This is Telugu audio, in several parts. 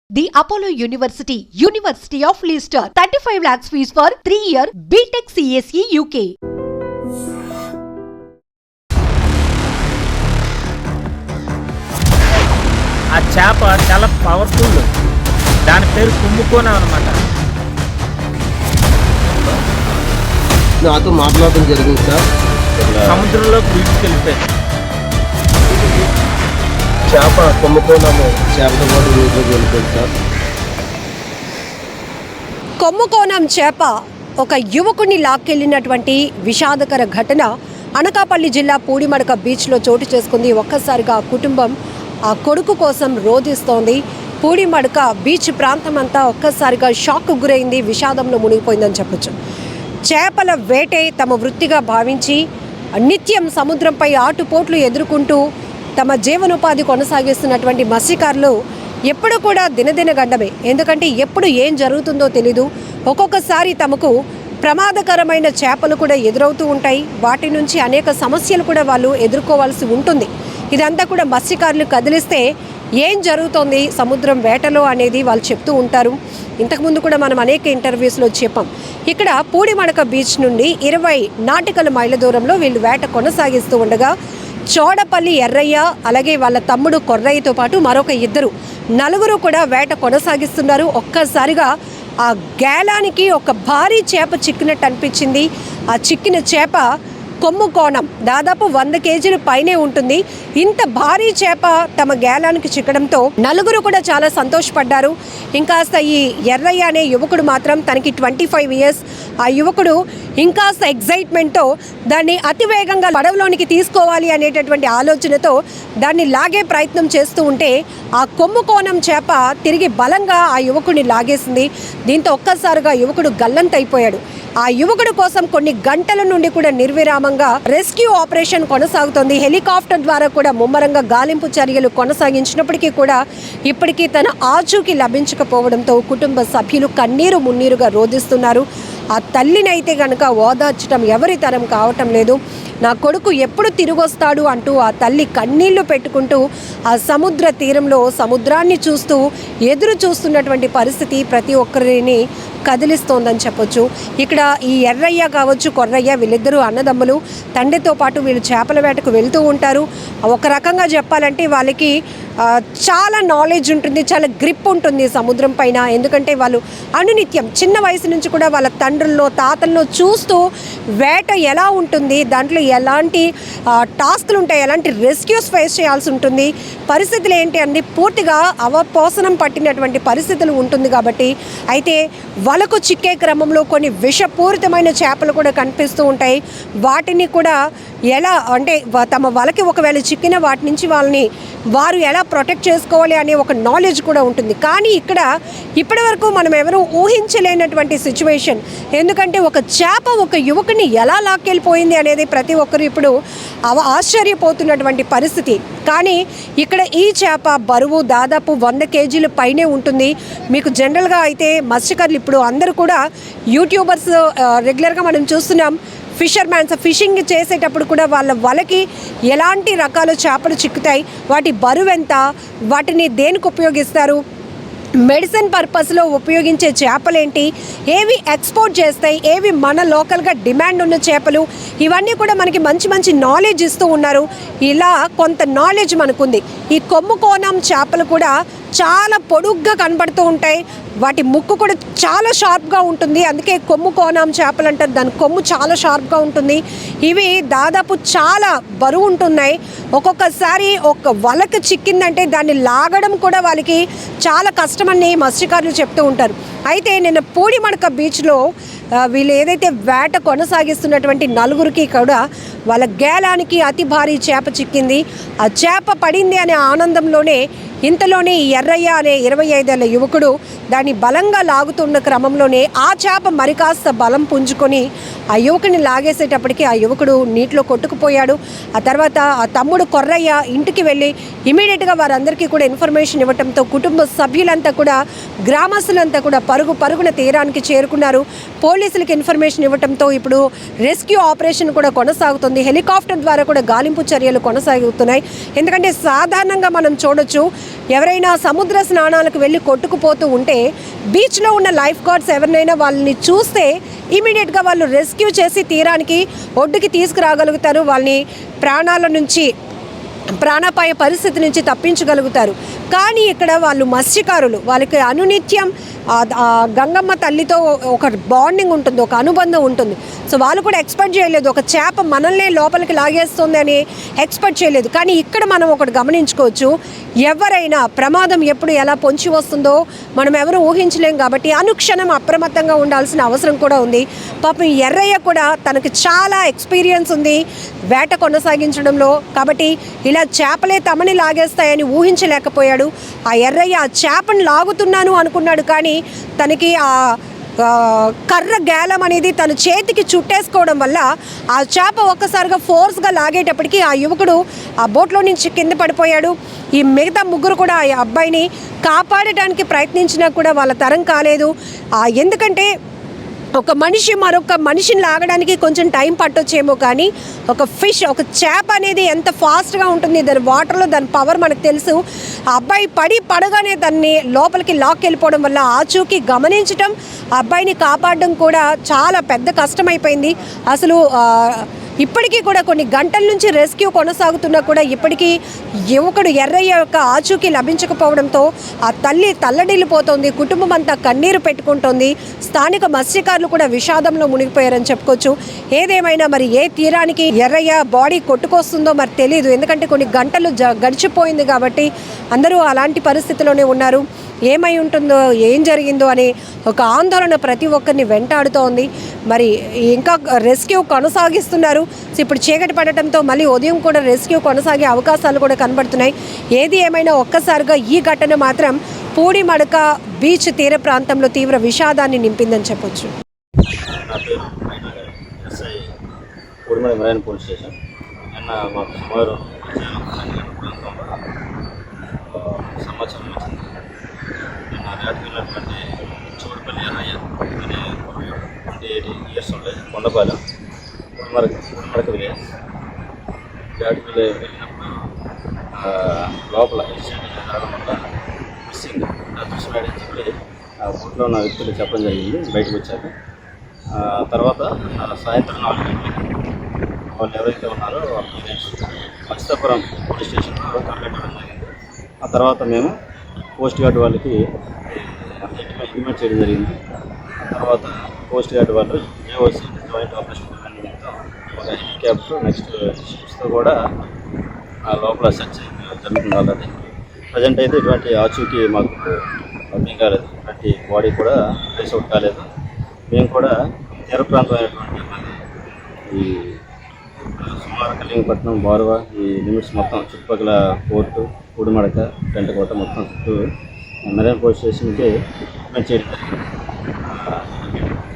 The Apollo University, University of Leicester, 35 lakhs fees for 3-year BTech CSE UK. ఆ చేప చాలా పవర్ఫుల్. దాని పేరు కుంభకోణం అన్నమాట. నాతో మాట్లాడడం జరిగింది సార్. సముద్రంలో వీడ్కెళ్ళిపోయింది. చేప కుంభకోణము చేపతో పాటు వెళ్ళిపోయింది సార్. కొమ్ముకోణం చేప ఒక యువకుడిని లాక్కెళ్లినటువంటి విషాదకర ఘటన అనకాపల్లి జిల్లా పూడిమడక బీచ్లో చోటు చేసుకుంది. ఒక్కసారిగా ఆ కుటుంబం ఆ కొడుకు కోసం రోధిస్తోంది. పూడిమడక బీచ్ ప్రాంతం అంతా ఒక్కసారిగా షాక్కు గురైంది, విషాదంలో మునిగిపోయిందని చెప్పొచ్చు. చేపల వేటే తమ వృత్తిగా భావించి నిత్యం సముద్రంపై ఆటుపోట్లు ఎదుర్కొంటూ తమ జీవనోపాధి కొనసాగిస్తున్నటువంటి మత్స్యకారులు ఎప్పుడు కూడా దినదిన గండమే. ఎందుకంటే ఎప్పుడు ఏం జరుగుతుందో తెలీదు. ఒక్కొక్కసారి తమకు ప్రమాదకరమైన చేపలు కూడా ఎదురవుతూ ఉంటాయి. వాటి నుంచి అనేక సమస్యలు కూడా వాళ్ళు ఎదుర్కోవాల్సి ఉంటుంది. ఇదంతా కూడా మత్స్యకారులు కదిలిస్తే ఏం జరుగుతోంది సముద్రం వేటలో అనేది వాళ్ళు చెప్తూ ఉంటారు. ఇంతకుముందు కూడా మనం అనేక ఇంటర్వ్యూస్లో చెప్పాం. ఇక్కడ పూడిమడక బీచ్ నుండి 20 నాటికల మైళ్ళ దూరంలో వీళ్ళు వేట కొనసాగిస్తూ ఉండగా చోడపల్లి ఎర్రయ్య అలాగే వాళ్ళ తమ్ముడు కొర్రయ్యతో పాటు మరొక నలుగురు కూడా వేట కొనసాగిస్తున్నారు. ఒక్కసారిగా ఆ గేలానికి ఒక భారీ చేప చిక్కినట్టు అనిపించింది. ఆ చిక్కిన చేప కొమ్ముకోణం దాదాపు 100 కేజీల పైనే ఉంటుంది. ఇంత భారీ చేప తమ గేలానికి చిక్కడంతో నలుగురు కూడా చాలా సంతోషపడ్డారు. ఇంకాస్త ఈ ఎర్రయ్య అనే యువకుడు మాత్రం తనకి 25 ఇయర్స్. ఆ యువకుడు ఇంకాస్త ఎగ్జైట్మెంట్తో దాన్ని అతివేగంగా పడవలోనికి తీసుకోవాలి అనేటటువంటి ఆలోచనతో దాన్ని లాగే ప్రయత్నం చేస్తూ ఉంటే ఆ కొమ్ముకోణం చేప తిరిగి బలంగా ఆ యువకుడిని లాగేసింది. దీంతో ఒక్కసారిగా యువకుడు గల్లంతైపోయాడు. ఆ యువకుడు కోసం కొన్ని గంటల నుండి కూడా నిర్విరామంగా రెస్క్యూ ఆపరేషన్ కొనసాగుతోంది. హెలికాప్టర్ ద్వారా కూడా ముమ్మరంగా గాలింపు చర్యలు కొనసాగించినప్పటికీ కూడా ఇప్పటికీ తన ఆచూకీ లభించకపోవడంతో కుటుంబ సభ్యులు కన్నీరు మున్నీరుగా రోధిస్తున్నారు. ఆ తల్లినైతే కనుక ఓదార్చడం ఎవరి తరం కావటం లేదు. నా కొడుకు ఎప్పుడు తిరిగొస్తాడు అంటూ ఆ తల్లి కన్నీళ్లు పెట్టుకుంటూ ఆ సముద్ర తీరంలో సముద్రాన్ని చూస్తూ ఎదురు చూస్తున్నటువంటి పరిస్థితి ప్రతి ఒక్కరిని కదిలిస్తోందని చెప్పొచ్చు. ఇక్కడ ఈ ఎర్రయ్య కావచ్చు కొర్రయ్య వీళ్ళిద్దరూ అన్నదమ్ములు. తండ్రితో పాటు వీళ్ళు చేపల వేటకు వెళ్తూ ఉంటారు. ఒక రకంగా చెప్పాలంటే వాళ్ళకి చాలా నాలెడ్జ్ ఉంటుంది, చాలా గ్రిప్ ఉంటుంది సముద్రం పైన. ఎందుకంటే వాళ్ళు అనునిత్యం చిన్న వయసు నుంచి కూడా వాళ్ళ తండ్రుల్లో తాతల్లో చూస్తూ వేట ఎలా ఉంటుంది, దాంట్లో ఎలాంటి టాస్క్లు ఉంటాయి, ఎలాంటి రెస్క్యూస్ ఫేస్ చేయాల్సి ఉంటుంది, పరిస్థితులు ఏంటి అన్ని పూర్తిగా అవపోసనం పట్టినటువంటి పరిస్థితులు ఉంటుంది. కాబట్టి అయితే వలకు చిక్కే క్రమంలో కొన్ని విషపూరితమైన చేపలు కూడా కనిపిస్తూ ఉంటాయి. వాటిని కూడా ఎలా అంటే తమ వలకి ఒకవేళ చిక్కిన వాటి నుంచి వారు ఎలా ప్రొటెక్ట్ చేసుకోవాలి అనే ఒక నాలెడ్జ్ కూడా ఉంటుంది. కానీ ఇక్కడ ఇప్పటి వరకు మనం ఎవరూ ఊహించలేనటువంటి సిచ్యువేషన్. ఎందుకంటే ఒక చేప ఒక యువకుని ఎలా లాక్కెళ్ళిపోయింది అనేది ప్రతి ఒక్కరు ఇప్పుడు ఆశ్చర్యపోతున్నటువంటి పరిస్థితి. కానీ ఇక్కడ ఈ చేప బరువు దాదాపు 100 కేజీల పైనే ఉంటుంది. మీకు జనరల్గా అయితే మత్స్యకారులు ఇప్పుడు అందరూ కూడా యూట్యూబర్స్ రెగ్యులర్గా మనం చూస్తున్నాం. ఫిషర్మ్యాన్స్ ఫిషింగ్ చేసేటప్పుడు కూడా వాళ్ళ వలకి ఎలాంటి రకాల చేపలు చిక్కుతాయి, వాటి బరువు ఎంత, వాటిని దేనికి ఉపయోగిస్తారు, మెడిసిన్ పర్పస్లో ఉపయోగించే చేపలేంటి, ఏవి ఎక్స్పోర్ట్ చేస్తాయి, ఏవి మన లోకల్గా డిమాండ్ ఉన్న చేపలు, ఇవన్నీ కూడా మనకి మంచి మంచి నాలెడ్జ్ ఇస్తూ ఉన్నారు. ఇలా కొంత నాలెడ్జ్ మనకుంది. ఈ కొమ్ముకోణం చేపలు కూడా చాలా పొడుగ్గా కనబడుతూ ఉంటాయి. వాటి ముక్కు కూడా చాలా షార్ప్గా ఉంటుంది. అందుకే కొమ్ముకోణం చేపలు అంటారు. దాని కొమ్ము చాలా షార్ప్గా ఉంటుంది. ఇవి దాదాపు చాలా బరువు ఉంటున్నాయి. ఒక్కొక్కసారి ఒక వలకు చిక్కిందంటే దాన్ని లాగడం కూడా వాళ్ళకి చాలా కష్టమని మత్స్యకారులు చెప్తూ ఉంటారు. అయితే నిన్న పూడిమడక బీచ్లో వీళ్ళు ఏదైతే వేట కొనసాగిస్తున్నటువంటి నలుగురికి కూడా వాళ్ళ గేలానికి అతి భారీ చేప చిక్కింది. ఆ చేప పడింది అనే ఆనందంలోనే ఇంతలోనే ఎర్రయ్య అనే 25 ఏళ్ల యువకుడు దాన్ని బలంగా లాగుతున్న క్రమంలోనే ఆ చేప మరికాస్త బలం పుంజుకొని ఆ యువకుని లాగేసేటప్పటికి ఆ యువకుడు నీటిలో కొట్టుకుపోయాడు. ఆ తర్వాత ఆ తమ్ముడు కొర్రయ్య ఇంటికి వెళ్ళి ఇమీడియట్గా వారందరికీ కూడా ఇన్ఫర్మేషన్ ఇవ్వడంతో కుటుంబ సభ్యులంతా కూడా గ్రామస్తులంతా కూడా పరుగున తీరానికి చేరుకున్నారు. పోలీసులకు ఇన్ఫర్మేషన్ ఇవ్వడంతో ఇప్పుడు రెస్క్యూ ఆపరేషన్ కూడా కొనసాగుతుంది. హెలికాప్టర్ ద్వారా కూడా గాలింపు చర్యలు కొనసాగుతున్నాయి. ఎందుకంటే సాధారణంగా మనం చూడొచ్చు, ఎవరైనా సముద్ర స్నానాలకు వెళ్ళి కొట్టుకుపోతూ ఉంటే బీచ్లో ఉన్న లైఫ్ గార్డ్స్ ఎవరినైనా వాళ్ళని చూస్తే ఇమీడియట్గా వాళ్ళు రెస్క్యూ చేసి తీరానికి ఒడ్డుకి తీసుకురాగలుగుతారు. వాళ్ళని ప్రాణాపాయ పరిస్థితి నుంచి తప్పించగలుగుతారు. కానీ ఇక్కడ వాళ్ళు మత్స్యకారులు, వాళ్ళకి అనునిత్యం గంగమ్మ తల్లితో ఒక బాండింగ్ ఉంటుంది, ఒక అనుబంధం ఉంటుంది. సో వాళ్ళు కూడా ఎక్స్పెక్ట్ చేయలేదు ఒక చేప మనల్నే లోపలికి లాగేస్తుంది అని ఎక్స్పెక్ట్ చేయలేదు. కానీ ఇక్కడ మనం ఒకటి గమనించుకోవచ్చు, ఎవరైనా ప్రమాదం ఎప్పుడు ఎలా పొంచి వస్తుందో మనం ఎవరు ఊహించలేం. కాబట్టి అనుక్షణం అప్రమత్తంగా ఉండాల్సిన అవసరం కూడా ఉంది. పాపం ఎర్రయ్య కూడా తనకు చాలా ఎక్స్పీరియన్స్ ఉంది వేట కొనసాగించడంలో. కాబట్టి ఇలా చేపలే తమని లాగేస్తాయని ఊహించలేకపోయాడు ఆ ఎర్రయ్య. ఆ చేపను లాగుతున్నాను అనుకున్నాడు, కానీ తనకి ఆ కర్ర గేలం అనేది తన చేతికి చుట్టేసుకోవడం వల్ల ఆ చేప ఒక్కసారిగా ఫోర్స్గా లాగేటప్పటికి ఆ యువకుడు ఆ బోట్లో నుంచి కింద పడిపోయాడు. ఈ మిగతా ముగ్గురు కూడా ఆ అబ్బాయిని కాపాడటానికి ప్రయత్నించినా కూడా వాళ్ళ తరం కాలేదు. ఎందుకంటే ఒక మనిషి మరొక మనిషిని లాగడానికి కొంచెం టైం పట్టొచ్చేమో, కానీ ఒక ఫిష్, ఒక చేప అనేది ఎంత ఫాస్ట్గా ఉంటుంది దాని వాటర్లో, దాని పవర్ మనకు తెలుసు. ఆ అబ్బాయి పడగానే దాన్ని లోపలికి లాక్కెళ్ళిపోవడం వల్ల ఆచూకీ గమనించడం, ఆ అబ్బాయిని కాపాడడం కూడా చాలా పెద్ద కష్టమైపోయింది. అసలు ఇప్పటికీ కూడా కొన్ని గంటల నుంచి రెస్క్యూ కొనసాగుతున్నా కూడా ఇప్పటికీ యువకుడు ఎర్రయ్య యొక్క ఆచూకీ లభించకపోవడంతో ఆ తల్లి తల్లడిల్లిపోతోంది, కుటుంబం అంతా కన్నీరు పెట్టుకుంటోంది. స్థానిక మత్స్యకారులు కూడా విషాదంలో మునిగిపోయారని చెప్పుకోవచ్చు. ఏదేమైనా మరి ఏ తీరానికి ఎర్రయ్య బాడీ కొట్టుకొస్తుందో మరి తెలియదు. ఎందుకంటే కొన్ని గంటలు గడిచిపోయింది కాబట్టి అందరూ అలాంటి పరిస్థితిలోనే ఉన్నారు. ఏమై ఉంటుందో, ఏం జరిగిందో అని ఒక ఆందోళన ప్రతి ఒక్కరిని వెంటాడుతోంది. మరి ఇంకా రెస్క్యూ కొనసాగిస్తున్నారు. సో ఇప్పుడు చీకటి పడటంతో మళ్ళీ ఉదయం కూడా రెస్క్యూ కొనసాగే అవకాశాలు కూడా కనబడుతున్నాయి. ఏది ఏమైనా ఒక్కసారిగా ఈ ఘటన మాత్రం పూడిమడక బీచ్ తీర ప్రాంతంలో తీవ్ర విషాదాన్ని నింపిందని చెప్పొచ్చు. పోలీస్ స్టేషన్ నిన్న మాకు సుమారు సమాచారం వచ్చింది. నిన్న వేటకు వెళ్ళినటువంటి చోడుపల్లి ఎర్రయ్య అనే 28 ఇయర్స్ ఉంటాయి, కొండపాలెం పూడిమడక విలేజ్. వేటకు వెళ్ళినప్పుడు లోపల ఇన్సిడెంట్ జరగడం వల్ల మిస్సింగ్ దృశ్యం అని చెప్పి ఆ బోట్లో ఉన్న వ్యక్తులు చెప్పడం జరిగింది. బయటకు వచ్చాక తర్వాత సాయంత్రం 4 గంటలకి వాళ్ళు ఎవరైతే ఉన్నారో వాళ్ళ పేరెంట్స్ మత్స్యాపురం పోలీస్ స్టేషన్లో కంప్లైంట్ ఇవ్వడం జరిగింది. ఆ తర్వాత మేము కోస్ట్ గార్డ్ వాళ్ళకి ఇంటిమేట్ చేయడం జరిగింది. ఆ తర్వాత కోస్ట్ గార్డ్ వాళ్ళు ఏఓసి జాయింట్ ఆపరేషన్ నిమిత్తం ఒక హెలికాప్టర్ నెక్స్ట్ షిప్స్తో కూడా ఆ లోపల సెర్చ్ జరుగుతుంది. ఆల్రెడీ ప్రజెంట్ అయితే ఇటువంటి ఆచూకీ మాకు అర్థం కాలేదు, ఇటువంటి బాడీ కూడా ట్రేస్ అవుట్ కాలేదు. మేము కూడా తీర ప్రాంతం అయినటువంటి ఈ సుమారు కలింగపట్నం, బారువా ఈ లిమిట్స్ మొత్తం చుట్టుపక్కల పోర్టు, పూడిమడక, టెంటకోట మొత్తం చుట్టూ మెరైన్ పోలీస్ స్టేషన్కి మేము చేయడం జరిగింది.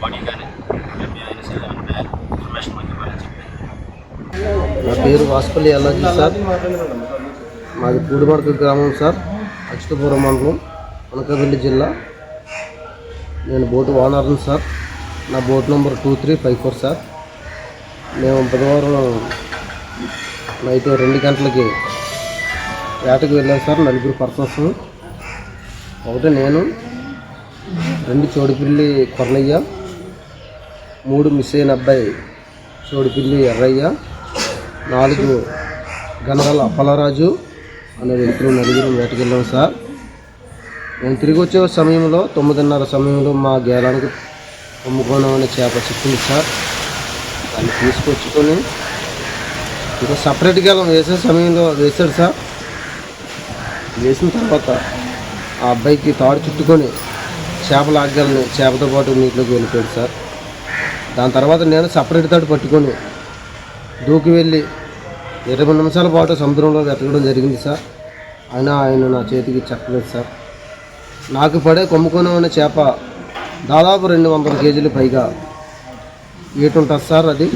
బాడీ కానీ అయినా సరే అంటే ఇన్ఫర్మేషన్ మాకు ఇవ్వాలని చెప్పి. నా పేరు వాసుపల్లి ఎల్లాజీ సార్. మాది పూడిమడక గ్రామం సార్, అచ్యుతపురం మండలం, అనకాపల్లి జిల్లా. నేను బోటు ఓనర్ని సార్. నా బోట్ నెంబర్ 2354 సార్. మేము బుధవారం నైట్ 2 గంటలకి వేటకు వెళ్ళాం సార్. 4 పర్సన్స్, ఒకటి నేను, 2 చోడిపిల్లి కొర్రయ్య, 3 మిస్ అయిన అబ్బాయి చోడిపిల్లి ఎర్రయ్య, 4 గనగల అప్పలరాజు అనే వ్యక్తులు 4 వేటకు వెళ్ళాం సార్. మేము తిరిగి వచ్చే సమయంలో 9:30 సమయంలో మా గేలానికి కొమ్ముకోణం అనే చేప చిక్కింది సార్. దాన్ని తీసుకొచ్చుకొని ఇంకా సపరేట్ గేలం వేసే సమయంలో వేశాడు సార్. వేసిన తర్వాత ఆ అబ్బాయికి తాడు చుట్టుకొని చేపలు ఆగలని చేపతో పాటు నీటిలోకి వెళ్ళిపోయాడు సార్. దాని తర్వాత నేను సపరేట్ తాడు పట్టుకొని దూకి వెళ్ళి 20 నిమిషాల పాటు సముద్రంలో వెతకడం జరిగింది సార్. అయినా ఆయన నా చేతికి చెక్కలేదు సార్. నాకు పడే కొమ్ముకోణం అనే చేప దాదాపు 200 కేజీలు పైగా వెయిట్ ఉంటుంది సార్. అది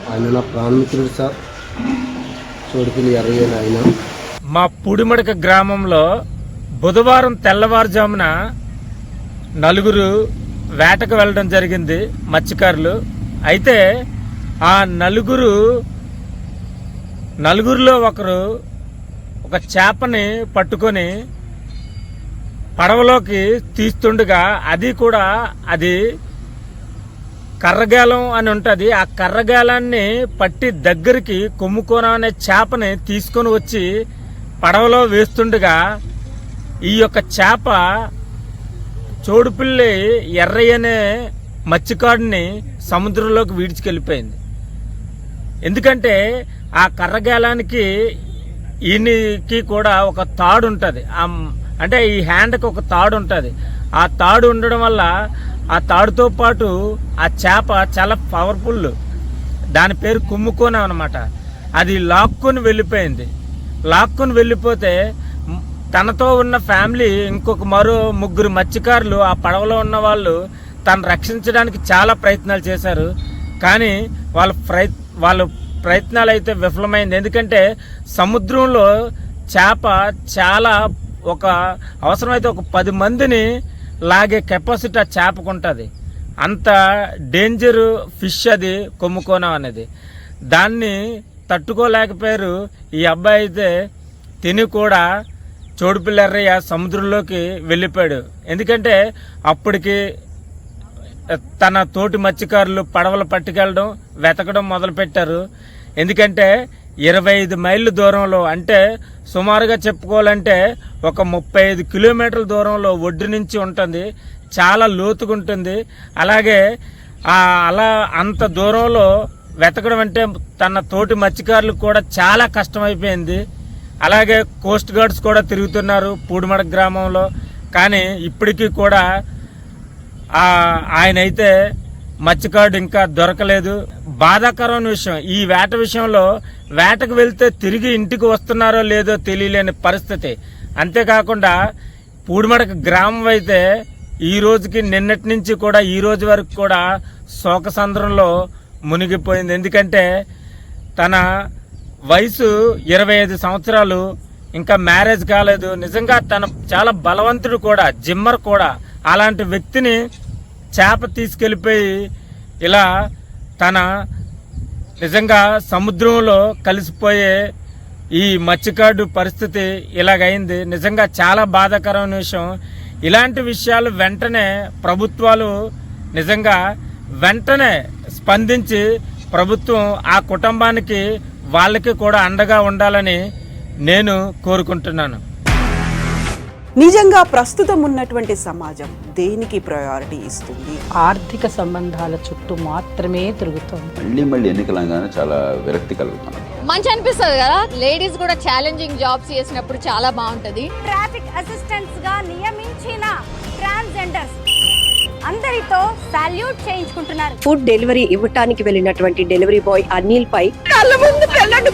ఆయన నా ప్రాణమిత్రుడు సార్, చోడుపిల్లి ఎర్రయ్య ఆయన. మా పూడిమడక గ్రామంలో బుధవారం తెల్లవారుజామున 4 వేటకు వెళ్ళడం జరిగింది మత్స్యకారులు. అయితే ఆ నలుగురిలో ఒకరు ఒక చేపని పట్టుకొని పడవలోకి తీస్తుండగా అది కర్రగాలం అని ఉంటుంది. ఆ కర్రగాలాన్ని పట్టి దగ్గరికి కొమ్ముకోన అనే చేపని తీసుకొని వచ్చి పడవలో వేస్తుండగా ఈ యొక్క చేప చోడుపిల్లి ఎర్రయ్య అనే మత్స్యకారుడిని సముద్రంలోకి వీడ్చుకెళ్ళిపోయింది. ఎందుకంటే ఆ కర్రగాలానికి ఈయనకి కూడా ఒక తాడు ఉంటుంది, అంటే ఈ హ్యాండ్కి ఒక తాడు ఉంటుంది. ఆ తాడు ఉండడం వల్ల ఆ తాడుతో పాటు ఆ చేప చాలా పవర్ఫుల్, దాని పేరు కుమ్ముకోన అనమాట. అది లాక్కొని వెళ్ళిపోతే తనతో ఉన్న ఫ్యామిలీ ఇంకొక మరో 3 మత్స్యకారులు ఆ పడవలో ఉన్న వాళ్ళు తను రక్షించడానికి చాలా ప్రయత్నాలు చేశారు. కానీ వాళ్ళ ప్రయత్నాలు అయితే విఫలమైంది. ఎందుకంటే సముద్రంలో చేప చాలా అవసరమైతే ఒక 10 మందిని లాగే కెపాసిటీ ఆ చేపకు ఉంటుంది. అంత డేంజర్ ఫిష్ అది కొమ్ముకోన అనేది. దాన్ని తట్టుకోలేకపోయారు. ఈ అబ్బాయి అయితే తిని కూడా చోడుపిల్లి ఎర్రయ్య సముద్రంలోకి వెళ్ళిపోయాడు. ఎందుకంటే అప్పటికి తన తోటి మత్స్యకారులు పడవలు పట్టుకెళ్ళడం వెతకడం మొదలుపెట్టారు. ఎందుకంటే 25 మైళ్ళ దూరంలో, అంటే సుమారుగా చెప్పుకోవాలంటే ఒక 35 కిలోమీటర్ల దూరంలో ఒడ్డు నుంచి ఉంటుంది, చాలా లోతుగా ఉంటుంది. అలాగే అలా అంత దూరంలో వెతకడం అంటే తన తోటి మత్స్యకారులకు కూడా చాలా కష్టమైపోయింది. అలాగే కోస్ట్ గార్డ్స్ కూడా తిరుగుతున్నారు పూడిమడక గ్రామంలో. కానీ ఇప్పటికీ కూడా ఆయన అయితే మత్స్యకారుడు ఇంకా దొరకలేదు. బాధాకరమైన విషయం ఈ వేట విషయంలో. వేటకు వెళ్తే తిరిగి ఇంటికి వస్తున్నారో లేదో తెలియలేని పరిస్థితి. అంతేకాకుండా పూడిమడక గ్రామం అయితే ఈ రోజుకి నిన్నటి నుంచి కూడా ఈ రోజు వరకు కూడా శోకసంద్రంలో మునిగిపోయింది. ఎందుకంటే తన వయసు 25 సంవత్సరాలు, ఇంకా మ్యారేజ్ కాలేదు. నిజంగా తన చాలా బలవంతుడు కూడా, జిమ్మర్ కూడా. అలాంటి వ్యక్తిని చేప తీసుకెళ్ళిపోయి ఇలా తన నిజంగా సముద్రంలో కలిసిపోయే ఈ మత్స్యకారుడు పరిస్థితి ఇలాగైంది. నిజంగా చాలా బాధాకరమైన విషయం. ఇలాంటి విషయాలు వెంటనే ప్రభుత్వాలు నిజంగా వెంటనే స్పందించి ప్రభుత్వం ఆ కుటుంబానికి వాళ్ళకి కూడా అండగా ఉండాలని నేను కోరుకుంటున్నాను. నిజంగా ప్రస్తుతం ఉన్నటువంటి సమాజం దేనికి ప్రయారిటీ ఇస్తుంది? ఆర్థిక సంబంధాల చుట్టూ మాత్రమే తిరుగుతుంది. మళ్ళీ ఎన్నికలంగానే చాలా విరక్తి కలుగుతుంది. మంచి అనిపిస్తుంది కదా, లేడీస్ కూడా ఛాలెంజింగ్ జాబ్స్ చేసినప్పుడు చాలా బాగుంటది. ట్రాఫిక్ అసిస్టెంట్స్ గా నియమించిన ట్రాన్స్జెండర్స్ అందరితో సాల్యూట్ చేయించుకుంటున్నారు. ఫుడ్ డెలివరీ ఇవ్వటానికి వెళ్ళినటువంటి డెలివరీ బాయ్ అనిల్ పై కళ్ళ ముందు పెళ్ళండి